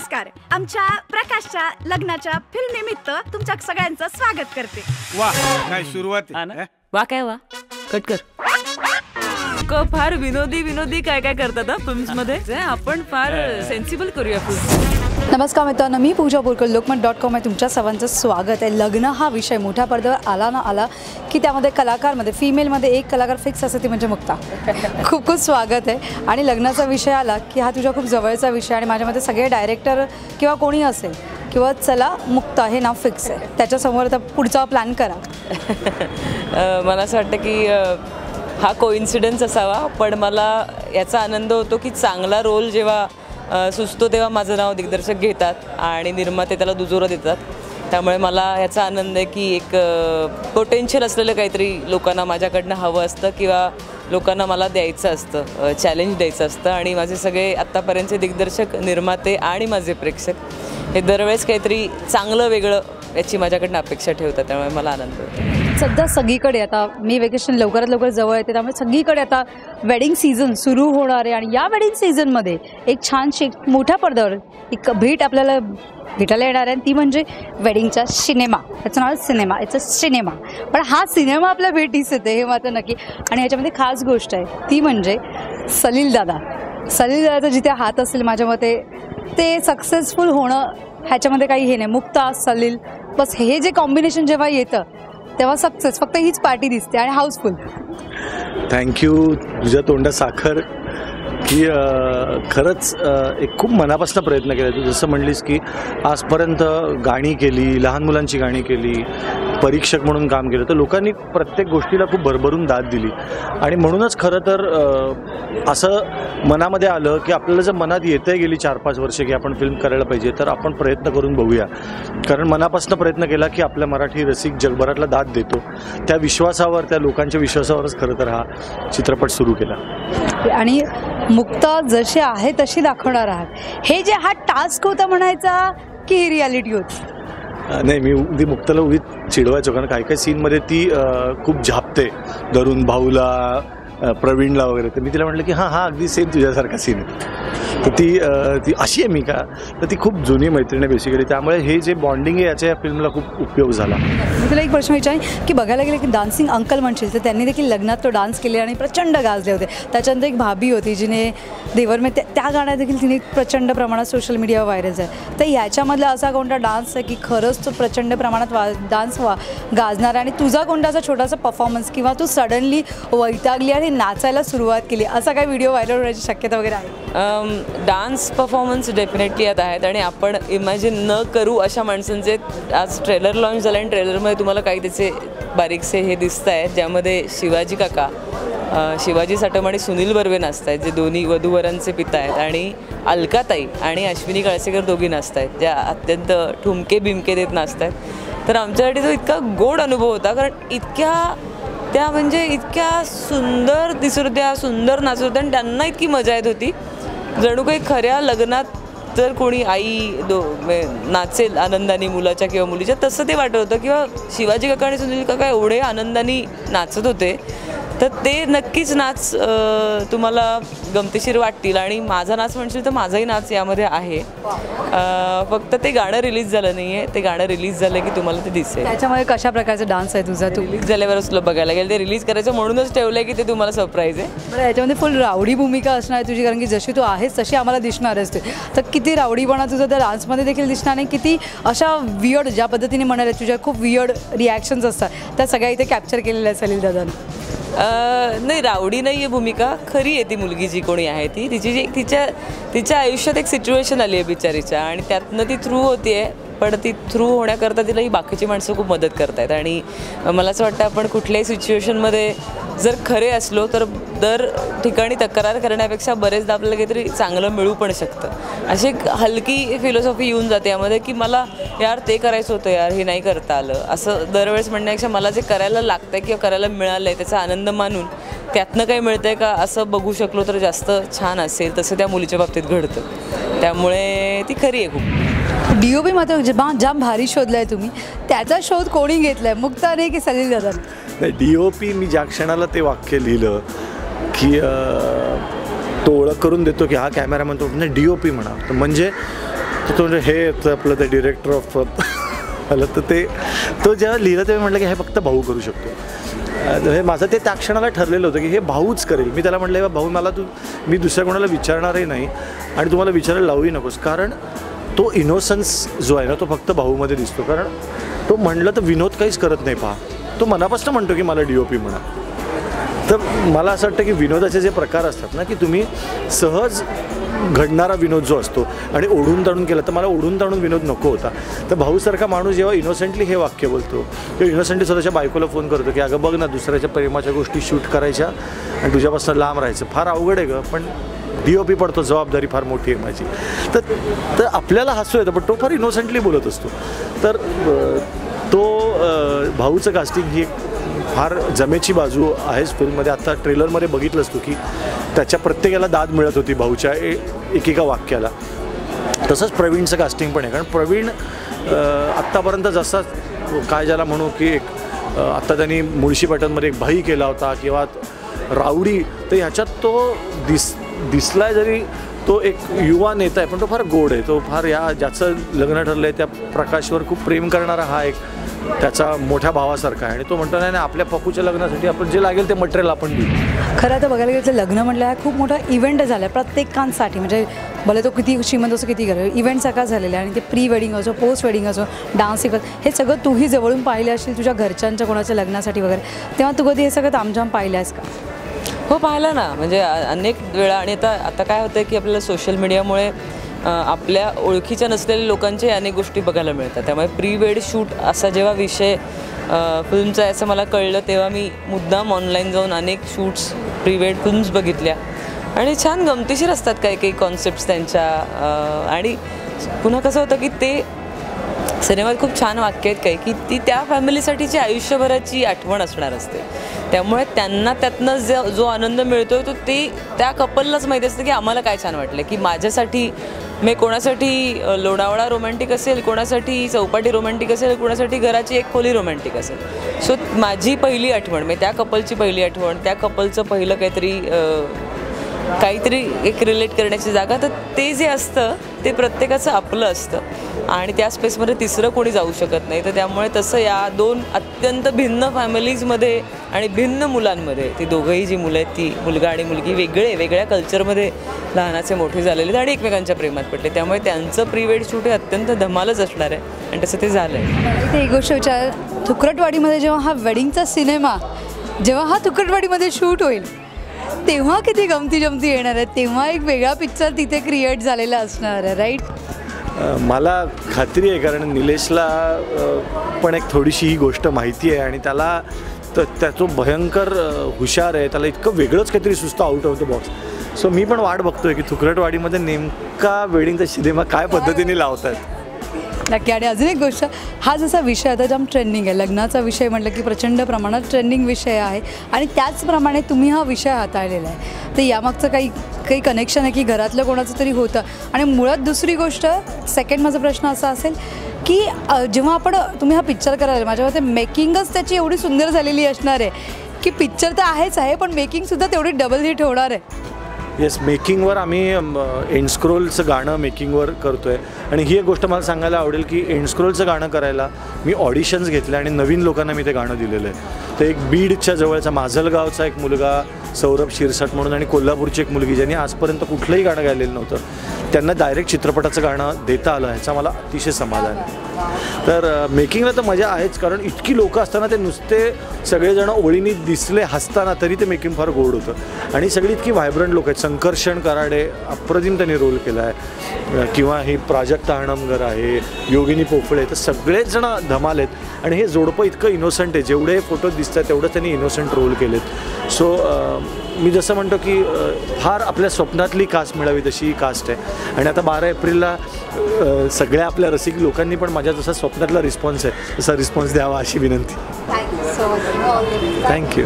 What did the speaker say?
नमस्कार. आमच्या प्रकाशच्या लग्नाच्या फिल्म निमित्त तुमच्या सगळ्यांचं स्वागत करते. वाह काय सुरुवात आहे. वा काय वा कट कर. फार विनोदी काय काय करतात फिल्म्स मध्ये. आपण फार सेन्सिबल करूया फिल्म. नमस्कार मित्रांनो, मी पूजा बोरकर. लोकमत.com आहे तुमच्या सर्वांचं स्वागत आहे. लग्न हा विषय मोठ्या पडद्यावर आला ना आला की त्यामध्ये कलाकारमध्ये फिमेलमध्ये एक कलाकार फिक्स असते, ती म्हणजे मुक्ता. खूप खूप स्वागत आहे. आणि लग्नाचा विषय आला की हा तुझ्या खूप जवळचा विषय आणि माझ्या मते सगळे डायरेक्टर किंवा कोणी असेल किंवा चला मुक्ता हे नाव फिक्स आहे, त्याच्यासमोर आता पुढचा प्लॅन करा. मला असं वाटतं की हा कोइन्सिडन्स असावा, पण मला याचा आनंद होतो की चांगला रोल जेव्हा सुचतो तेव्हा माझं नाव दिग्दर्शक घेतात आणि निर्माते त्याला दुजोरा देतात. त्यामुळे मला याचा आनंद आहे की एक पोटेन्शियल असलेलं काहीतरी लोकांना माझ्याकडनं हवं असतं किंवा लोकांना मला द्यायचं असतं, चॅलेंज द्यायचं असतं. आणि माझे सगळे आत्तापर्यंतचे दिग्दर्शक, निर्माते आणि माझे प्रेक्षक हे दरवेळेस काहीतरी चांगलं वेगळं याची माझ्याकडनं अपेक्षा ठेवतात. त्यामुळे मला आनंद होतो. सध्या सगळीकडे आता मी वेकेशन लवकरात लवकर जवळ येते, त्यामुळे सगळीकडे आता वेडिंग सीझन सुरू होणार आहे. आणि या वेडिंग सीझनमध्ये एक छानशी मोठ्या पडद्यावर एक भेट आपल्याला भेटायला येणार आहे, ती म्हणजे वेडिंगचा सिनेमा. त्याचं नाव सिनेमा, इट्स अ सिनेमा. पण हा सिनेमा आपल्या भेटीस येते हे मात्र नक्की. आणि याच्यामध्ये खास गोष्ट आहे ती म्हणजे सलील दादाचा जिथे हात असेल माझ्या मते ते सक्सेसफुल होणं ह्याच्यामध्ये काही हे नाही. मुक्ता, सलील, बस हे जे कॉम्बिनेशन जेव्हा येतं तेव्हा सक्सेस. फक्त हीच पार्टी दिसते आणि हाऊसफुल. थँक्यू. तुझ्या तोंडात साखर की खरंच एक खूप मनापासून प्रयत्न केला. तू जसं म्हणलीस की आजपर्यंत गाणी केली, लहान मुलांची गाणी केली, परीक्षक म्हणून काम केलं, तर लोकांनी प्रत्येक गोष्टीला खूप भरभरून दाद दिली. आणि म्हणूनच खरं तर असं मनामध्ये आलं की आपल्याला जर मनात येतंय गेली 4-5 वर्षे की आपण फिल्म करायला पाहिजे, तर आपण प्रयत्न करून बघूया. कारण मनापासून प्रयत्न केला की आपल्या मराठी रसिक जगभरातला दाद देतो. त्या विश्वासावर, त्या लोकांच्या विश्वासावरच खरं तर हा चित्रपट सुरू केला. आणि मुक्ता जशी आहे तशी दाखवणार आहात. हे जे हा टास्क होता म्हणायचा की ही रियालिटी होती? नाही, मी उदी मुक्ताला उगीच चिडवायचो, कारण काही सीनमध्ये ती खूप झापते धरून भाऊला, प्रवीणला वगैरे. तर मी तिला म्हटलं की हां अगदी सेम तुझ्यासारखा सीन आहे. तर ती अशी आहे मी का, तर ती खूप जुनी मैत्रीण आहे बेसिकली. त्यामुळे हे जे बॉन्डिंग आहे याच्या या फिल्मला खूप उपयोग झाला. मी तुला एक प्रश्न विचारेन की बघायला गेलं की डान्सिंग अंकल म्हणशील तर त्यांनी देखील लग्नात तो डान्स केले आणि प्रचंड गाजले होते. त्याच्यानंतर एक भाभी होती जिने देवर में त्या गाण्यात देखील तिने प्रचंड प्रमाणात सोशल मीडियावर व्हायरल आहे. तर याच्यामधला असा कोणता डान्स आहे की खरंच तो प्रचंड प्रमाणात डान्स गाजणार आणि तुझा कोणता असा छोटासा परफॉर्मन्स किंवा तू सडनली वैतागली आणि नाचायला सुरुवात केली, असा काही व्हिडिओ व्हायरल होण्याची शक्यता वगैरे आहे? डान्स परफॉर्मन्स डेफिनेटली यात आहेत. आणि आपण इमॅजिन न करू अशा माणसांचे आज ट्रेलर लॉन्च झालं आणि ट्रेलरमध्ये तुम्हाला काही त्याचे बारीकसे हे दिसत आहेत, ज्यामध्ये शिवाजी काका, शिवाजी साटम आणि सुनील बर्वे नाचत आहेत, जे दोन्ही वधूवरांचे पिता आहेत. आणि अलकाताई आणि अश्विनी कळसेकर दोघी नाचत आहेत, ज्या अत्यंत ठुमके बिमके देत नाचत आहेत. तर आमच्यासाठी तो इतका गोड अनुभव होता, कारण त्या म्हणजे इतक्या सुंदर दिसत होत्या, सुंदर नाचत होत्या आणि त्यांना इतकी मजा येत होती. जणू काही खऱ्या लग्नात जर कोणी आई नाचेल आनंदाने मुलाच्या किंवा मुलीच्या, तसं ते वाटत होतं. किंवा शिवाजी काका आणि सुनील काका एवढे आनंदाने नाचत होते, तर ते नक्कीच नाच तुम्हाला गमतीशीर वाटतील. आणि माझा नाच म्हणशील तर माझाही नाच यामध्ये आहे. फक्त ते गाणं रिलीज झालं नाही आहे. ते गाणं रिलीज झालं की तुम्हाला ते दिसेल. त्याच्यामध्ये कशा प्रकारचा डान्स आहे तुझा? तू रिलीज झाल्यावरच तुला बघायला गेलं. ते रिलीज करायचं म्हणूनच ठेवलं आहे की ते तुम्हाला सरप्राईज आहे. बरं, याच्यामध्ये फुल रावडी भूमिका असणार आहे तुझी, कारण की जशी तू आहेस तशी आम्हाला दिसणार असते. तर किती रावडीपणा तुझा त्या डान्समध्ये देखील दिसणार नाही, किती अशा वियर्ड ज्या पद्धतीने म्हणाले तुझ्या खूप वियर्ड रिॲक्शन्स असतात त्या सगळ्या इथे कॅप्चर केलेल्या आहे सलील दादाने. नाही, रावडी नाही आहे भूमिका, खरी आहे ती मुलगी जी कोणी आहे ती. तिच्या आयुष्यात एक सिच्युएशन आली आहे बिचारीच्या आणि त्यातनं ती थ्रू होती आहे. पण ती थ्रू होण्याकरता तिला ही बाकीची माणसं खूप मदत करत आहेत. आणि मला असं वाटतं आपण कुठल्याही सिच्युएशनमध्ये जर खरे असलो तर दर ठिकाणी तक्रार करण्यापेक्षा बरेचदा आपल्याला काहीतरी चांगलं मिळू पण शकतं. अशी एक हलकी फिलॉसॉफी येऊन जाते यामध्ये की मला यार ते करायचं होतं, यार हे नाही करता आलं, असं दरवेळेस म्हणण्यापेक्षा मला जे करायला लागतं आहे किंवा करायला मिळालं आहे त्याचा आनंद मानून त्यातनं काही मिळतं आहे का असं बघू शकलो तर जास्त छान असेल. तसं त्या मुलीच्या बाबतीत घडतं. त्यामुळे ती खरी आहे खूप. DOP मात्र जाम भारी शोधला आहे तुम्ही. त्याचा शोध कोणी घेतला आहे, मुक्ताने की सलील दादाने? नाही, DOP मी ज्या क्षणाला ते वाक्य लिहिलं की तो ओळख करून देतो की हा कॅमेरामॅन, तो DOP म्हणा, तर म्हणजे तर तो म्हणजे हे आपलं ते डिरेक्टर ऑफ आलं तर ते तो जेव्हा लिहिलं तेव्हा म्हटलं की हे फक्त भाऊ करू शकतो. हे माझं ते त्या क्षणाला ठरलेलं होतं की हे भाऊच करेल. मी त्याला म्हटलं भाऊ मला मी दुसऱ्या कोणाला विचारणारही नाही आणि तुम्हाला विचारायला लावूही नकोस, कारण तो इनोसन्स जो आहे ना तो फक्त भाऊमध्ये दिसतो. कारण तो म्हणलं तर विनोद काहीच करत नाही. पहा, तो मनापासून म्हणतो की मला DOP म्हणा. तर मला असं वाटतं की विनोदाचे जे प्रकार असतात ना की तुम्ही सहज घडणारा विनोद जो असतो आणि ओढून ताणून केला, तर मला ओढून ताणून विनोद नको होता. तर भाऊसारखा माणूस जेव्हा इनोसेंटली हे वाक्य बोलतो किंवा इनोसेंटली स्वतःच्या बायकोला फोन करतो की अगं बघ ना दुसऱ्याच्या प्रेमाच्या गोष्टी शूट करायच्या आणि तुझ्यापासून लांब राहायचं, फार अवघड आहे गं, पण DOP पडतो, जबाबदारी फार मोठी आहे माझी. तर आपल्याला हसू येतं, पण तो फार इनोसेंटली बोलत असतो. तर तो भाऊचं कास्टिंग ही फार जमेची बाजू आहेच फिल्ममध्ये. आत्ता ट्रेलरमध्ये बघितलंच तू की त्याच्या प्रत्येकाला दाद मिळत होती भाऊच्या एकेका वाक्याला. तसंच प्रवीणचं कास्टिंग पण आहे, कारण प्रवीण आत्तापर्यंत जसा काय ज्याला म्हणू की एक आत्ता त्यांनी मुळशी पॅटर्नमध्ये एक भाई केला होता किंवा रावडी, तर ह्याच्यात तो दिसलाय जरी तो एक युवा नेता आहे, पण तो फार गोड आहे. तो फार ज्याचं लग्न ठरलं आहे त्या प्रकाशवर खूप प्रेम करणारा हा एक त्याचा मोठ्या भावासारखा आहे. आणि तो म्हणतो नाही आपल्या पप्पूच्या लग्नासाठी आपण जे लागेल ते मटेरियल आपण देऊ. खरं तर बघायला गेलं तर लग्न म्हटलं हा खूप मोठा इव्हेंट झाला आहे प्रत्येकांसाठी. म्हणजे भले तो किती श्रीमंत असो किती घर इव्हेंटसारखा झालेला आहे. आणि ते प्री वेडिंग असो पोस्ट वेडिंग असो डान्स हे सगळं तूही जवळून पाहिले असेल तुझ्या घरच्यांच्या कोणाच्या लग्नासाठी वगैरे, तेव्हा तू कधी हे सगळं तामझाम पाहिलं आहेस का? हो, पाहिलं ना. म्हणजे अनेक वेळा. आणि आता काय होतं की आपल्याला सोशल मीडियामुळे आपल्या ओळखीच्या नसलेल्या लोकांचे अनेक गोष्टी बघायला मिळतात. त्यामुळे प्री वेड शूट असा जेव्हा विषय फिल्मचा आहे असं मला कळलं तेव्हा मी मुद्दाम ऑनलाईन जाऊन अनेक शूट्स प्री वेड फिल्म्स बघितल्या आणि छान गमतीशीर असतात काही कॉन्सेप्ट्स त्यांच्या. आणि पुन्हा कसं होतं की ते सिनेमात खूप छान वाक्य आहेत काही की ती त्या फॅमिलीसाठीची आयुष्यभराची आठवण असणार असते. त्यामुळे त्यांना त्यातनं जो आनंद मिळतो तो त्या कपललाच माहिती असतं की आम्हाला काय छान वाटलं. की माझ्यासाठी कोणासाठी लोणावळा रोमॅन्टिक असेल, कोणासाठी चौपाटी रोमॅन्टिक असेल, कोणासाठी घराची एक खोली रोमॅन्टिक असेल. सो माझी पहिली आठवण त्या कपलची पहिली आठवण, त्या कपलचं पहिलं काहीतरी एक रिलेट करण्याची जागा, तर ते जे असतं ते प्रत्येकाचं आपलं असतं आणि त्या स्पेसमध्ये तिसरं कोणी जाऊ शकत नाही. तर त्यामुळे तसं या दोन अत्यंत भिन्न फॅमिलीजमध्ये आणि भिन्न मुलांमध्ये, ती दोघंही जी मुलं आहेत ती मुलगा आणि मुलगी वेगळ्या कल्चरमध्ये लहानाचे मोठे झालेले आणि एकमेकांच्या प्रेमात पडले. त्यामुळे त्यांचं प्री वेड शूट हे अत्यंत धमालच असणार आहे आणि तसं ते झालं आहे. इथे एक गोष्ट विचार, थुकरटवाडीमध्ये जेव्हा हा वेडिंगचा सिनेमा जेव्हा हा थुकरटवाडीमध्ये शूट होईल तेव्हा किती गमती येणार आहे, तेव्हा एक वेगळा पिक्चर तिथे क्रिएट झालेला असणार आहे, राईट? मला खात्री आहे, कारण निलेशला पण एक थोडीशी ही गोष्ट माहिती आहे आणि त्याला तो भयंकर हुशार आहे. त्याला इतकं वेगळंच काहीतरी सुचतं out of the box. So मी पण वाट बघतोय की थुकरटवाडीमध्ये नेमका वेडिंगचा सिनेमा काय पद्धतीने लावतात. नक्की. आणि अजून एक गोष्ट, हा जसा विषय आता जाम ट्रेंडिंग आहे, लग्नाचा विषय म्हटलं की प्रचंड प्रमाणात ट्रेंडिंग विषय आहे आणि त्याचप्रमाणे तुम्ही हा विषय हाताळलेला आहे. तर यामागचं काही कनेक्शन आहे की घरातलं कोणाचं तरी होतं? आणि मुळात दुसरी गोष्ट, सेकंड माझा प्रश्न असा असेल की जेव्हा तुम्ही हा पिक्चर करायला, माझ्या मते मेकिंगच त्याची एवढी सुंदर झालेली असणार आहे की पिक्चर तर आहेच आहे पण मेकिंगसुद्धा तेवढी डबल हिट होणार आहे. येस, मेकिंगवर आम्ही एंडस्क्रोलचं गाणं मेकिंगवर करतो आहे. आणि ही एक गोष्ट मला सांगायला आवडेल की एंडस्क्रोलचं गाणं करायला मी ऑडिशन्स घेतले आणि नवीन लोकांना मी ते गाणं दिलेलं आहे. तर एक बीडच्या जवळचा माजलगावचा एक मुलगा सौरभ शिरसाट म्हणून आणि कोल्हापूरची एक मुलगी ज्यांनी आजपर्यंत कुठलंही गाणं गायलेलं नव्हतं, त्यांना डायरेक्ट चित्रपटाचं गाणं देता आलं, ह्याचा मला अतिशय समाधान आहे. तर मेकिंगला तर मजा आहेच, कारण इतकी लोकं असताना ते नुसते सगळेजण ओळीनी दिसले हसताना तरी ते मेकिंग फार गोड होतं. आणि सगळी इतकी व्हायब्रंट लोक आहेत. संकर्षण कराडे अप्रतिम त्यांनी रोल केला आहे, किंवा ही प्राजक्ता हणमगर आहे, योगिनी पोफळे, तर सगळेच जण धमाल आहेत. आणि हे जोडपं इतकं इनोसंट आहे, जेवढे फोटो दिसत आहेत तेवढं त्यांनी इनोसंट रोल केलेत. सो मी जसं म्हणतो की फार आपल्या स्वप्नातली कास्ट मिळावी तशी ही कास्ट आहे. आणि आता 12 एप्रिलला सगळ्या आपल्या रसिक लोकांनी पण माझ्या जसा स्वप्नातला रिस्पॉन्स आहे तसा रिस्पॉन्स द्यावा अशी विनंती. थँक्यू.